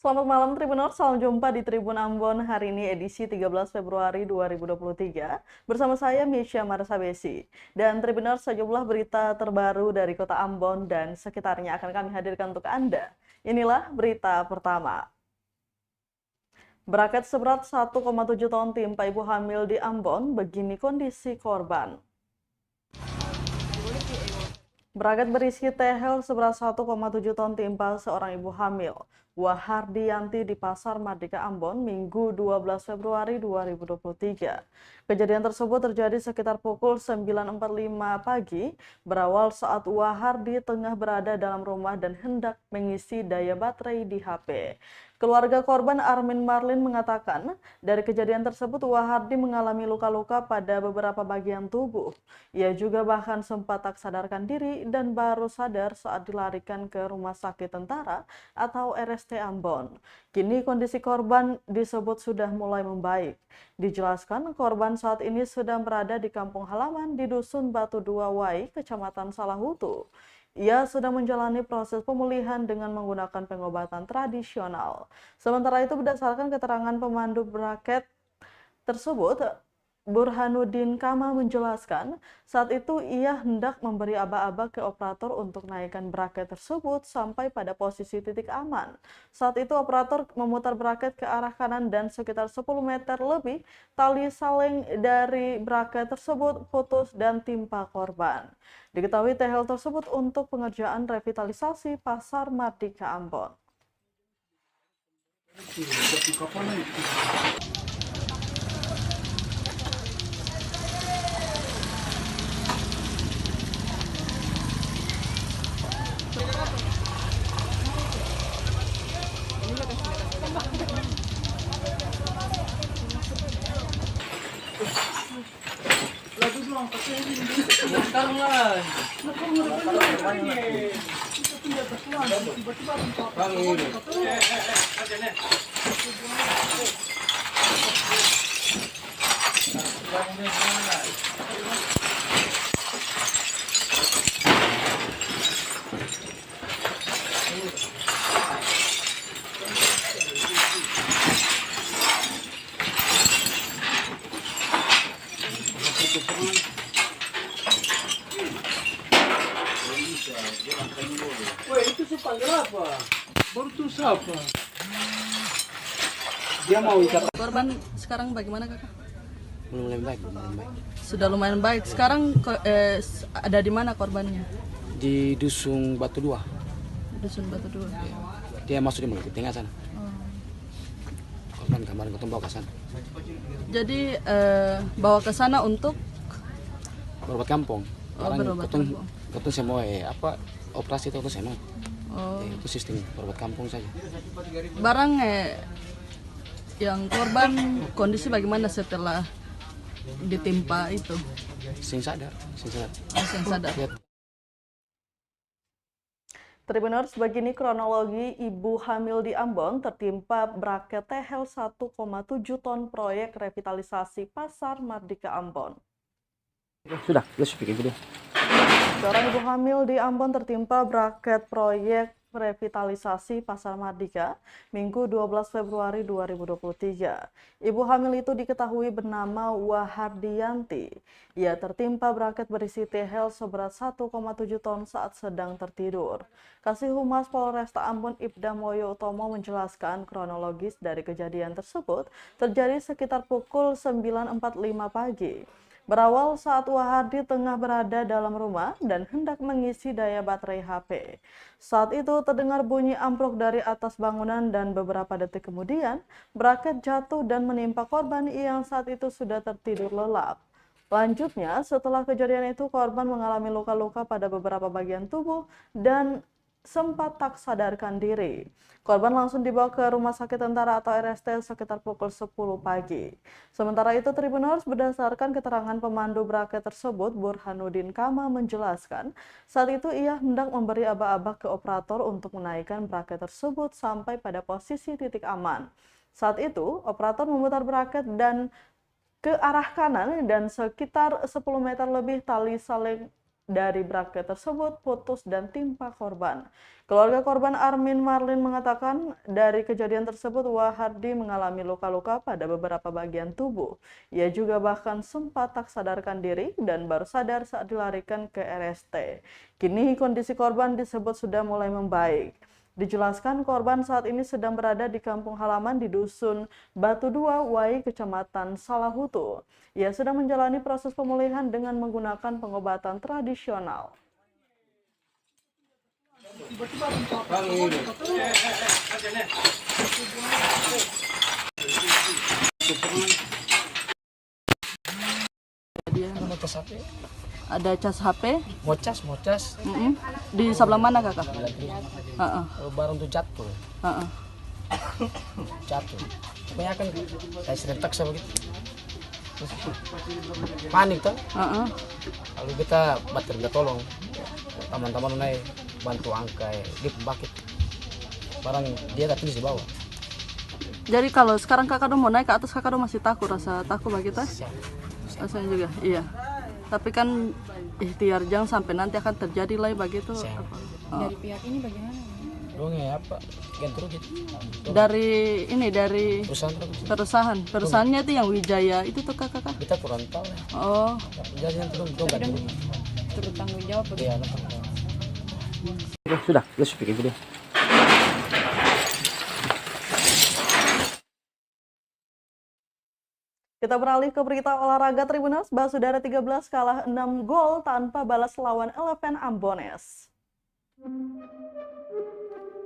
Selamat malam Tribuners, salam jumpa di Tribun Ambon hari ini edisi 13 Februari 2023 bersama saya Misha Marsabesi. Dan Tribuners, sejumlah berita terbaru dari kota Ambon dan sekitarnya akan kami hadirkan untuk Anda. Inilah berita pertama. Braket seberat 1,7 ton timpa ibu hamil di Ambon, begini kondisi korban. Braket berisi tehel seberat 1,7 ton timpa seorang ibu hamil, Wahardiyanti di Pasar Mardika Ambon, Minggu 12 Februari 2023. Kejadian tersebut terjadi sekitar pukul 9.45 pagi, berawal saat Wahardi tengah berada dalam rumah dan hendak mengisi daya baterai di HP. Keluarga korban Armin Marlin mengatakan, dari kejadian tersebut Wahardi mengalami luka-luka pada beberapa bagian tubuh. Ia juga bahkan sempat tak sadarkan diri dan baru sadar saat dilarikan ke Rumah Sakit Tentara atau RST Ambon. Kini kondisi korban disebut sudah mulai membaik. Dijelaskan korban saat ini sedang berada di kampung halaman di Dusun Batu Dua Wai, Kecamatan Salahutu. Ia sedang menjalani proses pemulihan dengan menggunakan pengobatan tradisional. Sementara itu berdasarkan keterangan pemandu braket tersebut, Burhanuddin Kama menjelaskan saat itu ia hendak memberi aba-aba ke operator untuk naikkan braket tersebut sampai pada posisi titik aman. Saat itu operator memutar braket ke arah kanan dan sekitar 10 meter lebih tali saling dari braket tersebut putus dan timpa korban. Diketahui tehel tersebut untuk pengerjaan revitalisasi Pasar Mardika Ambon. Woi, itu sepanggil apa? Baru tuh siapa? Dia mau ikat. Korban sekarang bagaimana kakak? Belum baik. Sudah lumayan baik. Sekarang ada di mana korbannya? Di Dusun Batu Dua. Dusun Batu Dua. Dia masuk di mulut tengah sana. Korban kemarin ketemu bawa ke sana. Jadi bawa ke sana untuk Berobat kampung. berobat kampung. Ketemu semua operasi itu semua. Oh. Itu sistem berobat kampung saja. Barang yang korban kondisi bagaimana setelah ditimpa itu? Sing sadar. Masih sadar. Lihat. Tribuners, begini kronologi ibu hamil di Ambon tertimpa braket tehel 1,7 ton proyek revitalisasi Pasar Mardika Ambon. Sudah bikin video. Seorang ibu hamil di Ambon tertimpa braket proyek revitalisasi Pasar Mardika Minggu 12 Februari 2023. Ibu hamil itu diketahui bernama Wahardiyanti. Ia tertimpa braket berisi tehel seberat 1,7 ton saat sedang tertidur. Kasih Humas Polresta Ambon Ibda Moyo Utomo menjelaskan kronologis dari kejadian tersebut terjadi sekitar pukul 9.45 pagi. Berawal saat Wahardi tengah berada dalam rumah dan hendak mengisi daya baterai HP. Saat itu terdengar bunyi amplop dari atas bangunan dan beberapa detik kemudian braket jatuh dan menimpa korban yang saat itu sudah tertidur lelap. Lanjutnya, setelah kejadian itu korban mengalami luka-luka pada beberapa bagian tubuh dan sempat tak sadarkan diri. Korban langsung dibawa ke Rumah Sakit Tentara atau RST sekitar pukul 10 pagi. Sementara itu, Tribuners berdasarkan keterangan pemandu braket tersebut, Burhanuddin Kama menjelaskan, saat itu ia hendak memberi aba-aba ke operator untuk menaikkan braket tersebut sampai pada posisi titik aman. Saat itu, operator memutar braket dan ke arah kanan dan sekitar 10 meter lebih tali saling dari braket tersebut putus dan timpa korban. Keluarga korban Armin Marlin mengatakan dari kejadian tersebut Wahardi mengalami luka-luka pada beberapa bagian tubuh. Ia juga bahkan sempat tak sadarkan diri dan baru sadar saat dilarikan ke RST. Kini kondisi korban disebut sudah mulai membaik. Dijelaskan korban saat ini sedang berada di kampung halaman di Dusun Batu Dua, Wai, Kecamatan Salahutu. Ia sedang menjalani proses pemulihan dengan menggunakan pengobatan tradisional. Mau cas HP? Ada cas HP Mau cas. di sebelah mana kakak? Barang tuh jatuh. Jatuh. Kebanyakan kayak serentak sama gitu. Terus panik tuh. Lalu kita minta tolong. Teman-teman naik bantu angkai di pembangkit. Barang dia tak tulis di bawah. Jadi kalau sekarang kakak mau naik ke atas, kakak masih takut, rasa takut bagi kita? Rasanya juga, iya. Tapi kan ikhtiar jangan sampai nanti akan terjadi lagi begitu. Dari pihak ini bagaimana? Dong ya apa? Gantung gitu. Dari perusahaannya itu yang Wijaya itu tuh kakak. Kita kurang tahu. Oh. Jadi yang dong gantung. Turut tanggung jawab Iya, sudah pikir video. Kita beralih ke berita olahraga Tribuners. Basudara 13 kalah 6 gol tanpa balas lawan Eleven Ambones.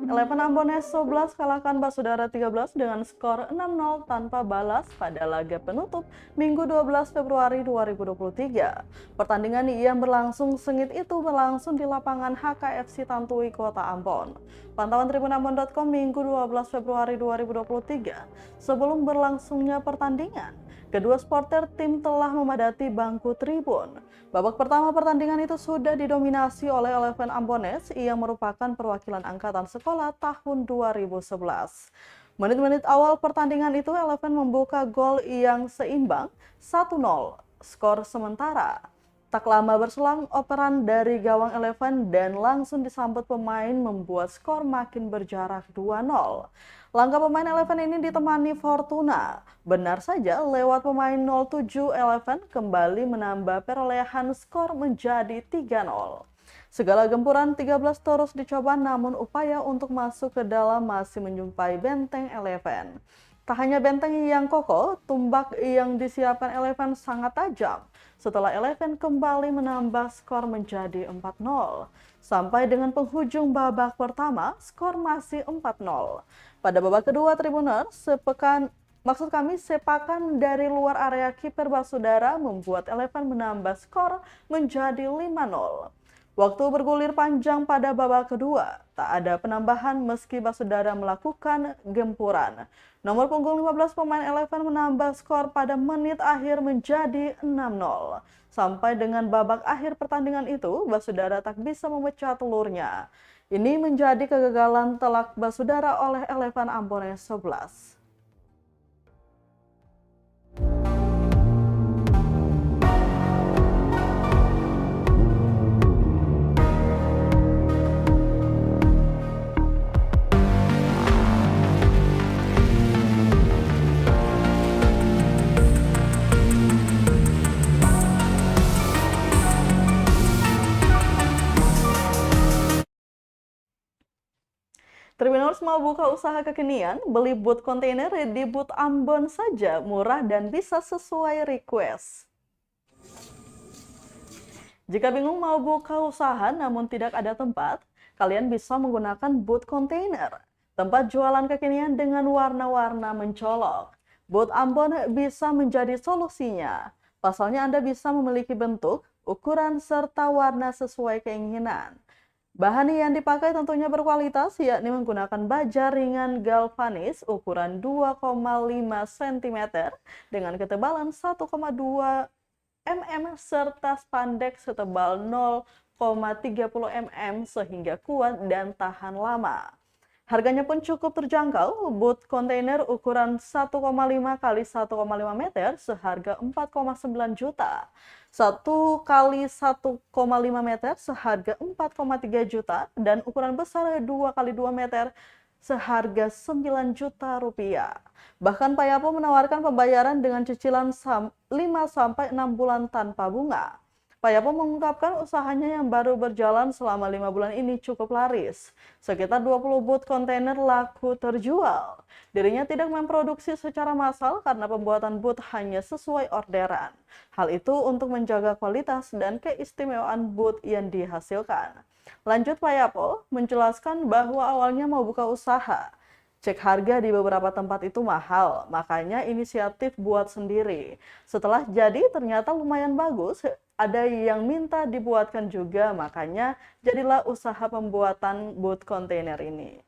Eleven Ambones 11 kalahkan Basudara 13 dengan skor 6-0 tanpa balas pada laga penutup Minggu 12 Februari 2023. Pertandingan yang berlangsung sengit itu berlangsung di lapangan HKFC Tantui, Kota Ambon. Pantauan tribunambon.com Minggu 12 Februari 2023. Sebelum berlangsungnya pertandingan, kedua supporter tim telah memadati bangku tribun. Babak pertama pertandingan itu sudah didominasi oleh Eleven Ambones yang merupakan perwakilan angkatan sekolah tahun 2011. Menit-menit awal pertandingan itu Eleven membuka gol yang seimbang 1-0 skor sementara. Tak lama berselang operan dari gawang Eleven dan langsung disambut pemain membuat skor makin berjarak 2-0. Langkah pemain Eleven ini ditemani Fortuna. Benar saja, lewat pemain 07 Eleven kembali menambah perolehan skor menjadi 3-0. Segala gempuran 13 terus dicoba namun upaya untuk masuk ke dalam masih menjumpai benteng Eleven. Tak hanya benteng yang kokoh, tumbak yang disiapkan Eleven sangat tajam. Setelah Eleven kembali menambah skor menjadi 4-0. Sampai dengan penghujung babak pertama, skor masih 4-0. Pada babak kedua Tribuners, sepakan dari luar area kiper Basudara membuat Eleven menambah skor menjadi 5-0. Waktu bergulir panjang pada babak kedua, tak ada penambahan meski Basudara melakukan gempuran. Nomor punggung 15 pemain Eleven menambah skor pada menit akhir menjadi 6-0. Sampai dengan babak akhir pertandingan itu, Basudara tak bisa memecah telurnya. Ini menjadi kegagalan telak Basudara oleh Eleven Ambones 11. Tribuners mau buka usaha kekinian, beli boot kontainer di Boot Ambon saja, murah dan bisa sesuai request. Jika bingung mau buka usaha namun tidak ada tempat, kalian bisa menggunakan boot kontainer, tempat jualan kekinian dengan warna-warna mencolok. Boot Ambon bisa menjadi solusinya. Pasalnya Anda bisa memiliki bentuk, ukuran, serta warna sesuai keinginan. Bahan yang dipakai tentunya berkualitas, yakni menggunakan baja ringan galvanis ukuran 2,5 cm dengan ketebalan 1,2 mm serta spandek setebal 0,30 mm sehingga kuat dan tahan lama. Harganya pun cukup terjangkau, boot kontainer ukuran 1,5 kali 1,5 meter seharga 4,9 juta. 1 kali 1,5 meter seharga 4,3 juta dan ukuran besar 2 kali 2 meter seharga 9 juta rupiah. Bahkan Payapo menawarkan pembayaran dengan cicilan 5-6 bulan tanpa bunga. Payapo mengungkapkan usahanya yang baru berjalan selama 5 bulan ini cukup laris. Sekitar 20 boot kontainer laku terjual. Dirinya tidak memproduksi secara massal karena pembuatan boot hanya sesuai orderan. Hal itu untuk menjaga kualitas dan keistimewaan boot yang dihasilkan. Lanjut Payapo menjelaskan bahwa awalnya mau buka usaha. Cek harga di beberapa tempat itu mahal, makanya inisiatif buat sendiri. Setelah jadi ternyata lumayan bagus, ada yang minta dibuatkan juga, makanya jadilah usaha pembuatan boot kontainer ini.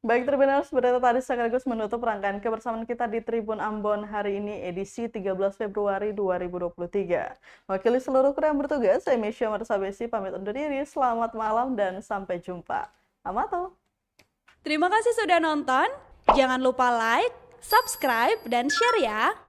Baik Tribuners, berita tadi sekaligus menutup rangkaian kebersamaan kita di Tribun Ambon hari ini edisi 13 Februari 2023. Wakili seluruh kru yang bertugas, saya Mesya Marsabesi pamit undur diri. Selamat malam dan sampai jumpa. Amato. Terima kasih sudah nonton. Jangan lupa like, subscribe, dan share ya.